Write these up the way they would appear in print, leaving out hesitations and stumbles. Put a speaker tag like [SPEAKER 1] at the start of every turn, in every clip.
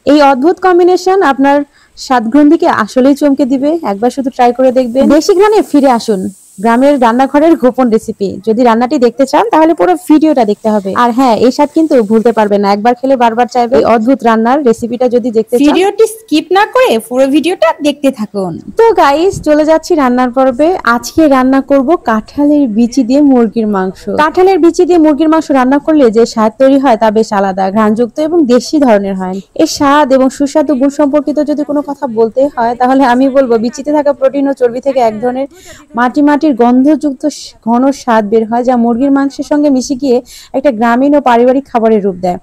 [SPEAKER 1] এই অদ্ভুত কম্বিনেশন আপনার স্বাদগ্রন্থিকে আসলেই চমকে দিবে। একবার শুধু ট্রাই করে দেখবেন। দেশি গ্রামে ফিরে আসুন, গ্রামের রান্নাঘরের গোপন রেসিপি। যদি রান্নাটি দেখতে চান তাহলে পুরো ভিডিওটা দেখতে হবে। আর হ্যাঁ, এই স্বাদ কিন্তু ভুলতে পারবেন না, একবার খেলে বারবার চাইবে। এই অদ্ভুত রান্নার রেসিপিটা যদি দেখতে চান
[SPEAKER 2] ভিডিওটি স্কিপ না করে পুরো ভিডিওটা দেখতে থাকুন।
[SPEAKER 1] তো গাইস, চলে যাচ্ছি রান্নার পর্বে। আজকে রান্না করব কাঁঠালের বিচি দিয়ে মুরগির মাংস। কাঁঠালের বিচি দিয়ে মুরগির মাংস রান্না করলে যে স্বাদ তৈরি হয় তা বেশ আলাদা, ঘ্রাণযুক্ত এবং দেশি ধরনের হয়। এই স্বাদ এবং সুস্বাদু গুণ সম্পর্কিত যদি কোনো কথা বলতে হয় তাহলে আমি বলবো বিচিতে থাকা প্রোটিন ও চর্বি থেকে এক ধরনের মাটির গন্ধযুক্ত ঘন স্বাদ বের হয়, যা মুরগির মাংসের সঙ্গে মিশে গিয়ে একটা গ্রামীণ ও পারিবারিক খাবারের রূপ দেয়।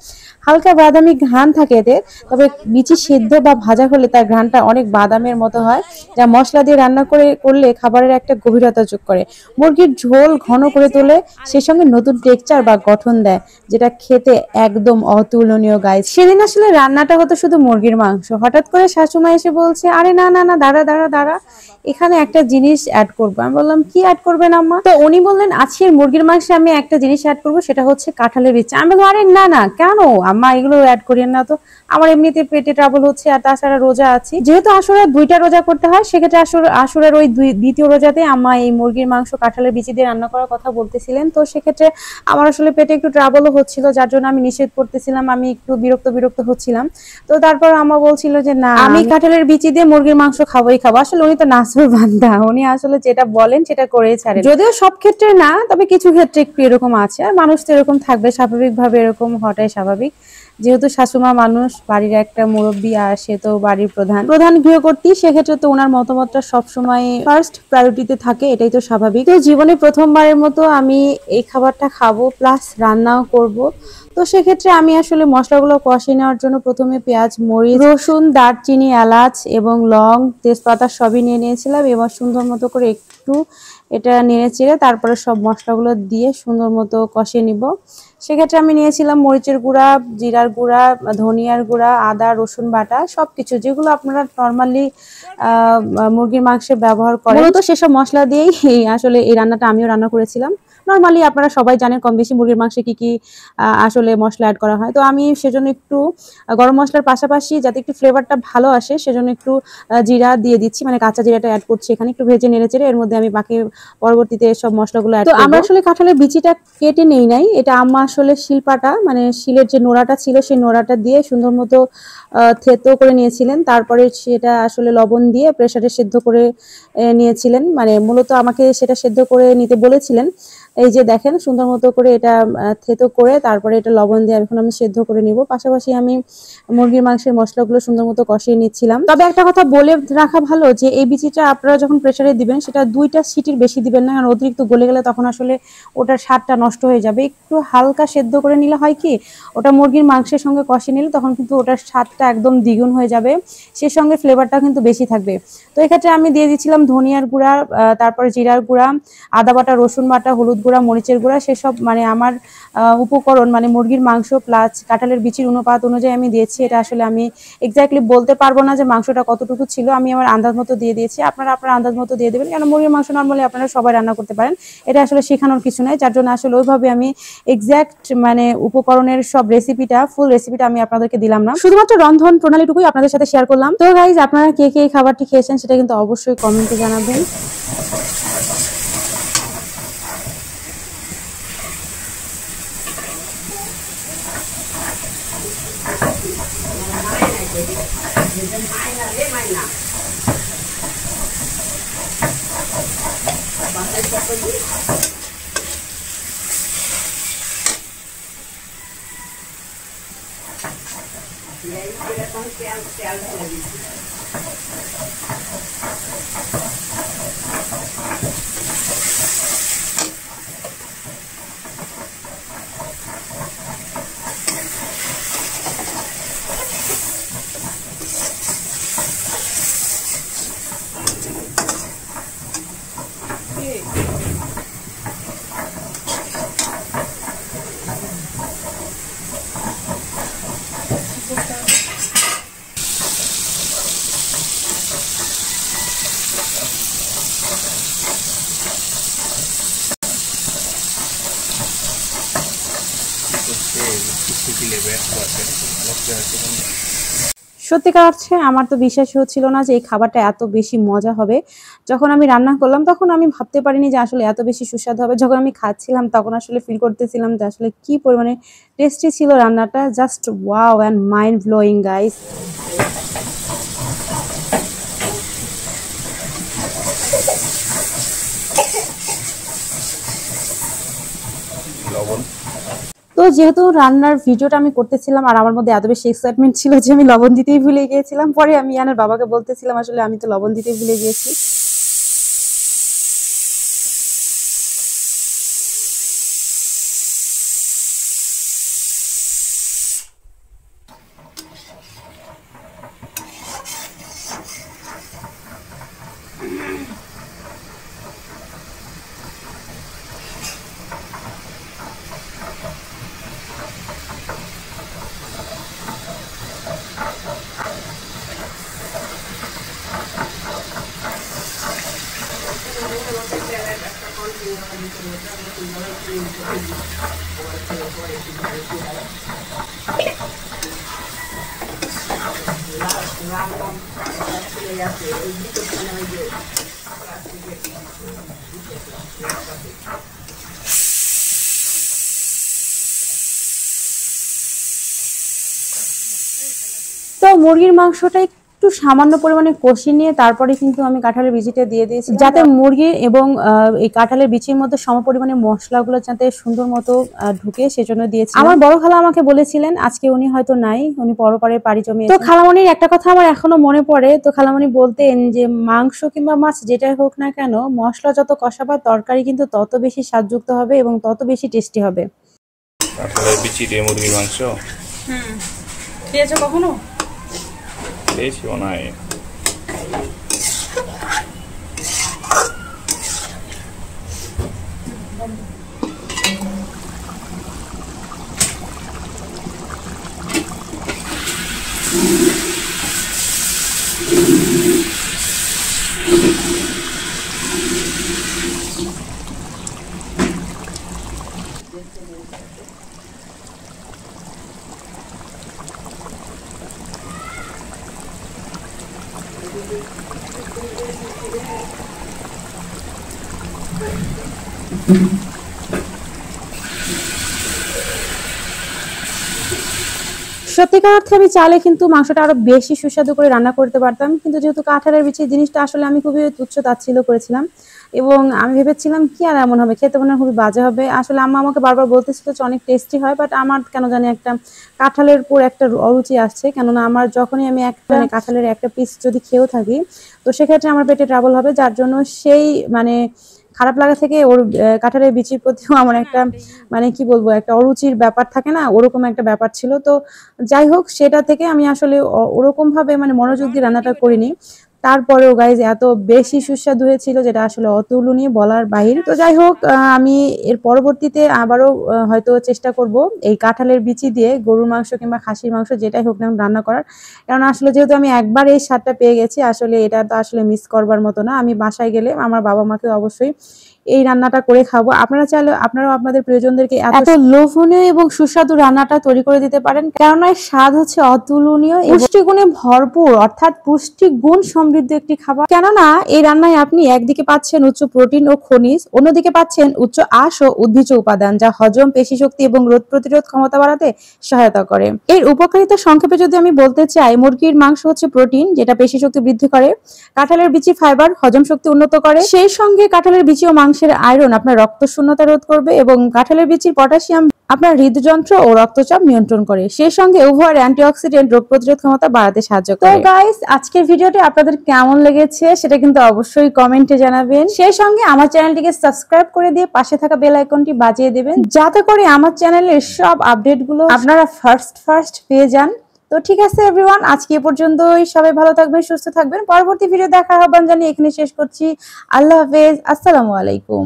[SPEAKER 1] হালকা বাদামি ঘ্রাণ থাকে এতে, তবে বিচি সেদ্ধ বা ভাজা হলে তার ঘ্রাণটা অনেক বাদামের মতো হয়, যা মশলা দিয়ে রান্না করলে খাবারের একটা গভীরতা যোগ করে। মুরগির ঝোল ঘন করে তোলে, সেই সঙ্গে নতুন টেক্সচার বা গঠন দেয়, যেটা খেতে একদম অতুলনীয় গাইস। সেদিন আসলে রান্নাটা হতো শুধু মুরগির মাংস। হঠাৎ করে শাশুমা এসে বলছে, আরে না না না, দাঁড়া দাঁড়া দাঁড়া, এখানে একটা জিনিস অ্যাড করবো। আমি বললাম, কি অ্যাড করবেন আম্মা? তো উনি বললেন, আজকের মুরগির মাংসে আমি একটা জিনিস অ্যাড করবো, সেটা হচ্ছে কাঁঠালের বিচি। আমি বললাম, আরে না না, কেন আম্মা, এগুলো অ্যাড করিয়েন না তো, আমার এমনিতে পেটে ট্রাবল হচ্ছে, আর তাছাড়া রোজা আছি। যেহেতু আসলে 2টা রোজা করতে হয়, সেক্ষেত্রে আসরের ওই দ্বিতীয় রোজাতে আম্মা এই মুরগির মাংস কাঁঠালের বিচি দিয়ে রান্না করার কথা বলতেছিলেন। তো সেক্ষেত্রে আমার আসলে পেটে একটু ট্রাবলও হচ্ছিল, যার জন্য আমি নিষেধ করতেছিলাম, আমি একটু বিরক্ত হচ্ছিলাম। তো তারপর আম্মা বলছিল যে না, আমি কাঁঠালের বিচি দিয়ে মুরগির মাংস খাবোই খাবো। আসলে উনি তো নাসুর বান্দা, উনি আসলে যেটা বলেন সেটা করেই ছাড়েন। যদিও সব ক্ষেত্রে না, তবে কিছু ক্ষেত্রে একটু এরকম আছে, আর মানুষ তো এরকম থাকবে, স্বাভাবিকভাবে এরকম হওয়াটাই স্বাভাবিক। যেহেতু শাশুমা মানুষ, বাড়ির একটা মুরব্বী, আর সে তো বাড়ির প্রধান গৃহকর্ত্রী, সেক্ষেত্রে তো ওনার মতামতটা সবসময় ফার্স্ট প্রায়োরিটিতে থাকে, এটাই তো স্বাভাবিক। তো জীবনে প্রথমবারের মতো আমি এই খাবারটা খাবো, প্লাস রান্নাও করব। তো সেক্ষেত্রে আমি আসলে মশলাগুলো কষিয়ে নেওয়ার জন্য প্রথমে পেঁয়াজ, মরিচ, রসুন, দারচিনি, এলাচ এবং লং, তেজপাতা সবই নিয়ে নিয়েছিলাম। এবার সুন্দর মতো করে একটু এটা নেড়ে চেড়ে তারপরে সব মশলাগুলো দিয়ে সুন্দর মতো কষিয়ে নিব। সেক্ষেত্রে আমি নিয়েছিলাম মরিচের গুঁড়া, জিরার গুঁড়া, ধনিয়ার গুঁড়া, আদা রসুন বাটা, সবকিছু যেগুলো আপনারা নর্মালি মুরগির মাংসে ব্যবহার করেন। মূলত সেসব মশলা দিয়েই আসলে এই রান্নাটা আমিও রান্না করেছিলাম। নর্মালি আপনারা সবাই জানেন কম বেশি মুরগির মাংসে কি কি আসলে মশলা অ্যাড করা হয়। তো আমি সেজন্য একটু গরম মশলার পাশাপাশি যাতে একটু ফ্লেভারটা ভালো আসে, সেজন্য একটু জিরা দিয়ে দিচ্ছি, মানে কাঁচা জিরাটা অ্যাড করছি এখানে। একটু ভেজে নেড়ে চেড়ে এর মধ্যে আমি বাকি পরবর্তীতে সব মশলাগুলো অ্যাড করব। তো আমরা আসলে কাঁঠালের বিচিটা কেটে নেই নাই, এটা আম্মা আসলে শিলপাটা, মানে শিলের যে নোড়াটা ছিল সেই নোড়াটা দিয়ে সুন্দর মতো থেতো করে নিয়েছিলেন। তারপরে সেটা আসলে লবণ দিয়ে প্রেসারে সেদ্ধ করে নিয়েছিলেন, মানে মূলত আমাকে সেটা সেদ্ধ করে নিতে বলেছিলেন। এই যে দেখেন সুন্দর মতো করে এটা থেতো করে তারপরে এটা লবণ দিয়ে এখন আমি সেদ্ধ করে নিব। পাশাপাশি আমি মুরগির মাংসের মশলাগুলো সুন্দর মতো কষিয়ে নিচ্ছিলাম। তবে একটা কথা বলে রাখা ভালো, যে এই বিচিটা আপনারা যখন প্রেসারে দিবেন সেটা 2টা সিটির বেশি দিবেন না, কারণ অতিরিক্ত গলে গেলে তখন আসলে ওটার স্বাদটা নষ্ট হয়ে যাবে। একটু হালকা সেদ্ধ করে নিলে হয় কি, ওটা মুরগির মাংসের সঙ্গে কষিয়ে নিলে তখন কিন্তু ওটার স্বাদটা একদম দ্বিগুণ হয়ে যাবে, সেই সঙ্গে ফ্লেভারটা কিন্তু বেশি থাকবে। তো এক্ষেত্রে আমি দিয়ে দিচ্ছিলাম ধনিয়ার গুঁড়া, তারপরে জিরার গুঁড়া, আদা বাটা, রসুন বাটা, হলুদ গুঁড়া, মরিচের গুঁড়া, সেসব মানে আমার উপকরণ, মানে মুরগির মাংস প্লাস কাঁঠালের বিচির অনুপাত অনুযায়ী আমি দিয়েছি। এটা আসলে আমি এক্স্যাক্টলি বলতে পারবো না যে মাংসটা কতটুকু ছিল, আমি আমার আন্দাজ মতো দিয়ে দিয়েছি। আপনারা আপনার আন্দাজ মতো দিয়ে দেবেন, কারণ মুরগির মাংস নর্মালি আপনারা সবাই রান্না করতে পারেন, এটা আসলে শেখানোর কিছু নাই। যার জন্য আসলে ওইভাবে আমি এক্স্যাক্ট মানে উপকরণের সব রেসিপিটা, ফুল রেসিপিটা আমি আপনাদেরকে দিলাম না, শুধুমাত্র রন্ধন প্রণালীটুকুই আপনাদের সাথে শেয়ার করলাম। তো গাইজ, আপনারা কে কে এই খাবারটি খেয়েছেন সেটা কিন্তু অবশ্যই কমেন্টে জানাবেন। সত্যিকার অর্থে আমার তো বিশ্বাসই হচ্ছিল না যে এই খাবারটা এত বেশি মজা হবে। যখন আমি রান্না করলাম তখন আমি ভাবতে পারিনি যে আসলে এত বেশি সুস্বাদু হবে। যখন আমি খাচ্ছিলাম তখন আসলে ফিল করতেছিলাম যে আসলে কি পরিমাণে টেস্টি ছিল রান্নাটা। Just wow and mind blowing guys. তো যেহেতু রান্নার ভিডিওটা আমি করতেছিলাম আর আমার মধ্যে এত বেশি এক্সাইটমেন্ট ছিল যে আমি লবণ দিতেই ভুলে গিয়েছিলাম। পরে আমি ইয়ানের বাবাকে বলতেছিলাম আসলে আমি তো লবণ দিতেই ভুলে গিয়েছি। তো মুরগির মাংসটা একটু সামান্য পরিমাণে কষিয়ে নিয়ে তারপরে কিন্তু আমি কাঁঠালের বিচিটা দিয়ে দিয়েছি, যাতে মুরগি এবং এই কাঁঠালের বিচির মধ্যে সমপরিমাণে মশলাগুলো যাতে সুন্দর মতো ঢুকে, সেজন্য দিয়েছি। আমার বড় খালা আমাকে বলেছিলেন, আজকে উনি হয়তো নাই, উনি পরপারে পাড়ি জমিয়েছেন। তো খালামণির একটা কথা আমার এখনো মনে পড়ে। তো খালামণি বলতেন যে মাংস কিংবা মাছ যেটাই হোক না কেন, মশলা যত কষাবা তরকারি কিন্তু তত বেশি স্বাদযুক্ত হবে এবং তত বেশি টেস্টি হবে।
[SPEAKER 3] কাঁঠালের বিচি দিয়ে মুরগির মাংস
[SPEAKER 2] খেয়েছো কখনো?
[SPEAKER 3] খেয়েছি মনে হয়।
[SPEAKER 1] সত্যিকার অর্থে আমি চাইলে কিন্তু মাংসটা আরো বেশি সুস্বাদু করে রান্না করতে পারতাম, কিন্তু যেহেতু কাঁঠালের বিচি জিনিসটা আসলে আমি খুবই তুচ্ছ তাচ্ছিল্য করেছিলাম এবং আমি ভেবেছিলাম কি আর এমন হবে, খেতে মনে হয় খুবই বাজে হবে। আসলে আম্মা আমাকে বারবার বলতেছিল যে অনেক টেস্টি হয়, বাট আমার কেন জানি একটা কাঁঠালের উপর একটা অরুচি আসছে। কেননা আমার যখনই আমি একটা কাঁঠালের একটা পিস যদি খেয়েও থাকি, তো সেক্ষেত্রে আমার পেটে ট্রাবল হবে, যার জন্য সেই মানে খারাপ লাগা থেকে ওর কাঁঠালের বিচির প্রতিও আমার একটা মানে কি বলবো, একটা অরুচির ব্যাপার থাকে না, ওরকম একটা ব্যাপার ছিল। তো যাই হোক, সেটা থেকে আমি আসলে ওরকম ভাবে মানে মনোযোগ দিয়ে রান্নাটা করিনি। তারপরেও গাইজ এত বেশি সুস্বাদু হয়েছিল যেটা আসলে অতুলনীয়, বলার বাহির। তো যাই হোক, আমি এর পরবর্তীতে আবারও হয়তো চেষ্টা করব এই কাঁঠালের বিচি দিয়ে গরুর মাংস কিংবা খাসির মাংস যেটাই হোক না রান্না করার। কারণ আসলে যেহেতু আমি একবার এই স্বাদটা পেয়ে গেছি, আসলে এটা তো আসলে মিস করবার মতো না। আমি বাসায় গেলে আমার বাবা মাকে অবশ্যই এই রান্নাটা করে খাবো। আপনারা চাইলে আপনারাও আপনাদের প্রিয়জনদেরকে এত লোভনীয় এবং সুস্বাদু রান্নাটা তৈরি করে দিতে পারেন, কেননা এর স্বাদ হচ্ছে অতুলনীয়, পুষ্টিগুণে ভরপুর, অর্থাৎ পুষ্টিগুণ সমৃদ্ধ একটি খাবার। কেননা এই রান্নায় আপনি একদিকে পাচ্ছেন উচ্চ প্রোটিন ও খনিজ, অন্যদিকে পাচ্ছেন উচ্চ আঁশ ও উদ্ভিজ্জ উপাদান, যা হজম, পেশি শক্তি এবং রোগ প্রতিরোধ ক্ষমতা বাড়াতে সহায়তা করে। এর উপকারিতা সংক্ষেপে যদি আমি বলতে চাই, মুরগির মাংস হচ্ছে প্রোটিন, যেটা পেশি শক্তি বৃদ্ধি করে। কাঁঠালের বিচি ফাইবার, হজম শক্তি উন্নত করে। সেই সঙ্গে কাঁঠালের বিচি ও মাংসের আয়রন আপনার রক্ত শূন্যতা রোধ করবে এবং কাঁঠালের বিচির পটাশিয়াম আপনার হৃদযন্ত্র ও রক্তচাপ নিয়ন্ত্রণ করে। সেই সঙ্গে উভয়ের অ্যান্টিঅক্সিডেন্ট রোগ প্রতিরোধ ক্ষমতা বাড়াতে সাহায্য করে। তো গাইস, আজকের ভিডিওটি আপনাদের কেমন লেগেছে সেটা কিন্তু অবশ্যই কমেন্টে জানাবেন। সেই সঙ্গে আমার চ্যানেলটিকে সাবস্ক্রাইব করে দিয়ে পাশে থাকা বেল আইকনটি বাজিয়ে দেবেন, যাতে করে আমার চ্যানেলের সব আপডেটগুলো আপনারা ফার্স্ট পেয়ে যান। তো ঠিক আছে এভরিওয়ান, আজকে এ পর্যন্তই। সবাই ভালো থাকবেন, সুস্থ থাকবেন। পরবর্তী ভিডিও দেখার আহ্বান জানিয়ে এখানে শেষ করছি। আল্লাহ হাফেজ, আসসালামু আলাইকুম।